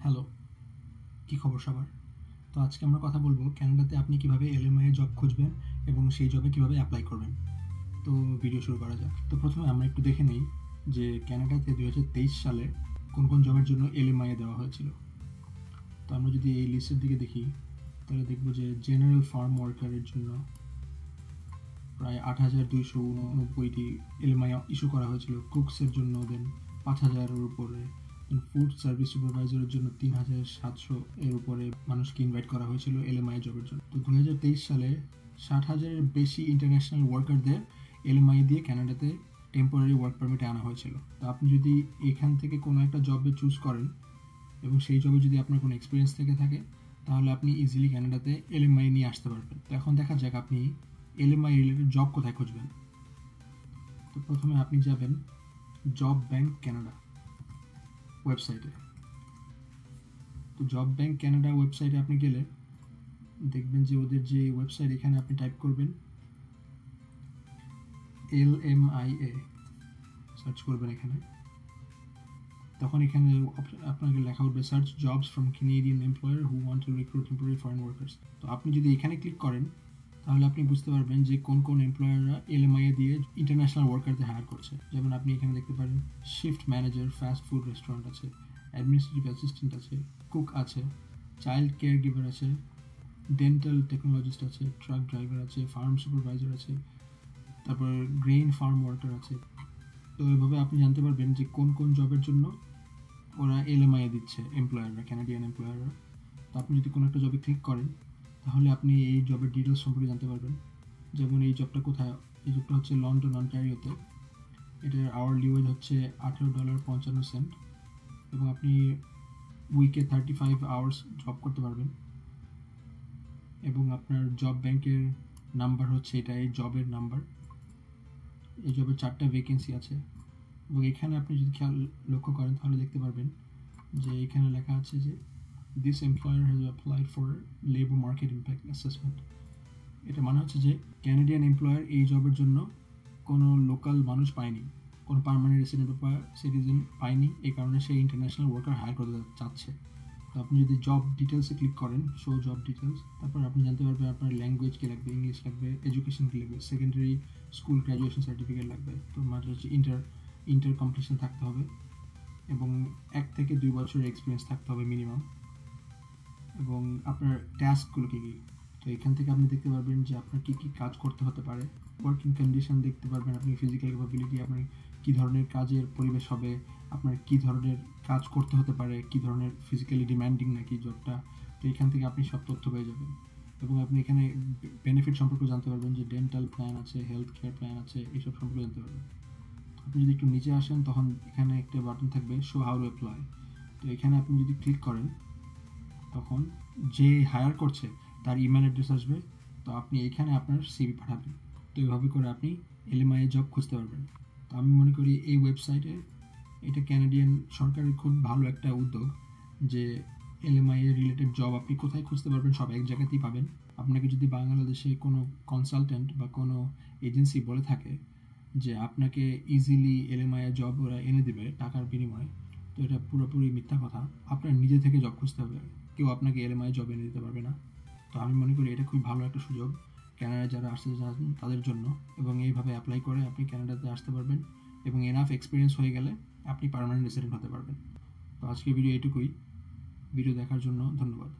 Hello, কী খবর সবার? তো আজকে আমরা কথা বলবো ক্যানাডাতে আপনি কিভাবে এলএমআই জব খুঁজবেন এবং সেই জবে কিভাবে অ্যাপ্লাই করবেন। তো ভিডিও শুরু করা যাক। তো প্রথমে আমরা একটু দেখে নিই যে ক্যানাডাতে 2023 সালে কোন কোন জবের জন্য এলএমআই দেওয়া হয়েছিল। তো আমরা যদি এই লিস্টের দিকে দেখি তাহলে দেখব যে জেনারেল ফার্ম ওয়ার্কারের জন্য প্রায় 8,290টি এলএমআই ইস্যু করা হয়েছিল। কুকসের জন্য দেন 5,000-এর উপরে, ফুড সার্ভিস সুপারভাইজারের জন্য 3,700 এর উপরে মানুষকে ইনভাইট করা হয়েছিল এলএমআই জবের জন্য। তো 2023 সালে 60,000-এর বেশি ইন্টারন্যাশনাল ওয়ার্কারদের এলএমআই দিয়ে ক্যানাডাতে টেম্পোরারি ওয়ার্ক পারমিটে আনা হয়েছিল। তো আপনি যদি এখান থেকে কোনো একটা জবে চুজ করেন এবং সেই জবে যদি আপনার কোনো এক্সপিরিয়েন্স থেকে থাকে তাহলে আপনি ইজিলি ক্যানাডাতে এলএমআই নিয়ে আসতে পারবেন। তো এখন দেখা যাক আপনি এলএমআই রিলেটেড জব কোথায় খুঁজবেন। তো প্রথমে আপনি যাবেন জব ব্যাংক ক্যানাডা ওয়েবসাইটে। তো জব ব্যাংক ক্যানাডা ওয়েবসাইটে আপনি গেলে দেখবেন যে ওদের যে ওয়েবসাইট, এখানে আপনি টাইপ করবেন LMIA, সার্চ করবেন এখানে। তখন এখানে আপনাকে লেখা উঠবে search jobs from Canadian employer who want to recruit temporary foreign workers. তো আপনি যদি এখানে ক্লিক করেন তাহলে আপনি বুঝতে পারবেন যে কোন কোন এমপ্লয়াররা এলএমআই দিয়ে ইন্টারন্যাশনাল ওয়ার্কারদের হায়ার করছে। যেমন আপনি এখানে দেখতে পারেন shift manager, fast food restaurant আছে, অ্যাডমিনিস্ট্রেটিভ অ্যাসিস্ট্যান্ট আছে, কুক আছে, চাইল্ড কেয়ার গিভার আছে, ডেন্টাল টেকনোলজিস্ট আছে, ট্রাক ড্রাইভার আছে, ফার্ম সুপারভাইজার আছে, তারপর গ্রেইন ফার্ম ওয়ার্কার আছে। তো এইভাবে আপনি জানতে পারবেন যে কোন কোন জবের জন্য ওরা এলএমআই দিচ্ছে এমপ্লয়াররা, ক্যানাডিয়ান এমপ্লয়াররা। তো আপনি যদি কোনো একটা জবে ক্লিক করেন তাহলে আপনি এই জবের ডিটেলস সম্পর্কে জানতে পারবেন। যেমন এই জবটা কোথায়, এই জবটা হচ্ছে লন্ডন অন্টারিওতে। এটার আওয়ারলি ওয়েজ হচ্ছে $18.50 এবং আপনি উইকে 35 আওয়ার্স জব করতে পারবেন। এবং আপনার জব ব্যাংকের নাম্বার হচ্ছে এটা, এই জবের নাম্বার। এই জবের 4টা ভ্যাকেন্সি আছে এবং এখানে আপনি যদি খেয়াল লক্ষ্য করেন তাহলে দেখতে পারবেন যে এখানে লেখা আছে যে this employer has applied for labour market impact assessment. এটা মানে হচ্ছে যে ক্যানাডিয়ান এমপ্লয়ার এই জবের জন্য কোনো লোকাল মানুষ পায়নি, কোনো পার্মানেন্ট রেসিডেন্ট বা সিটিজেন পায়নি, এই কারণে সেই ইন্টারন্যাশনাল ওয়ার্কার হায়ার করতে চাচ্ছে। তো আপনি যদি জব ডিটেলসে ক্লিক করেন, শো জব ডিটেলস, তারপর আপনি জানতে পারবেন আপনার ল্যাঙ্গুয়েজ কী লাগবে, ইংলিশ লাগবে, এডুকেশন কী লাগবে, সেকেন্ডারি স্কুল গ্র্যাজুয়েশন সার্টিফিকেট লাগবে, তো মানে হচ্ছে ইন্টার কমপ্লিশন থাকতে হবে এবং 1 থেকে 2 বছরের এক্সপিরিয়েন্স থাকতে হবে মিনিমাম, এবং আপনার টাস্কগুলো কী কী। তো এখান থেকে আপনি দেখতে পারবেন যে আপনার কী কী কাজ করতে হতে পারে, ওয়ার্কিং কন্ডিশন দেখতে পারবেন, আপনি ফিজিক্যাল ক্যাপাবিলিটি, আপনার কী ধরনের কাজের পরিবেশ হবে, আপনার কী ধরনের কাজ করতে হতে পারে, কী ধরনের ফিজিক্যালি ডিম্যান্ডিং নাকি জবটা। তো এখান থেকে আপনি সব তথ্য পেয়ে যাবেন এবং আপনি এখানে বেনিফিট সম্পর্কে জানতে পারবেন যে ডেন্টাল প্ল্যান আছে, হেলথ কেয়ার প্ল্যান আছে, এইসব সম্পর্কে জানতে পারবেন। আপনি যদি একটু নিচে আসেন তখন এখানে একটা বাটন থাকবে শো হাউ টু অ্যাপ্লাই। তো এখানে আপনি যদি ক্লিক করেন তখন যে হায়ার করছে তার ইমেল অ্যাড্রেস আসবে। তো আপনি এখানে আপনার সিভি পাঠাবেন। তো এইভাবে করে আপনি এলএমআই জব খুঁজতে পারবেন। তো আমি মনে করি এই ওয়েবসাইটে এটা ক্যানাডিয়ান সরকারের খুব ভালো একটা উদ্যোগ যে এলএমআই এর রিলেটেড জব আপনি কোথায় খুঁজতে পারবেন সব এক জায়গাতেই পাবেন। আপনাকে যদি বাংলাদেশে কোনো কনসালটেন্ট বা কোনো এজেন্সি বলে থাকে যে আপনাকে ইজিলি এলএমআই এর জব ওরা এনে দেবে টাকার বিনিময়ে, তো এটা পুরোপুরি মিথ্যা কথা। আপনার নিজে থেকে জব খুঁজতে হবে, কেউ আপনাকে এলএমআই জব এনে দিতে পারবে না। তো আমি মনে করি এটা খুব ভালো একটা সুযোগ ক্যানাডায় যারা আসতে চান তাদের জন্য, এবং এইভাবে অ্যাপ্লাই করে আপনি ক্যানাডাতে আসতে পারবেন এবং এনাফ এক্সপিরিয়েন্স হয়ে গেলে আপনি পার্মানেন্ট রেসিডেন্ট হতে পারবেন। তো আজকে ভিডিও এটুকুই। ভিডিও দেখার জন্য ধন্যবাদ।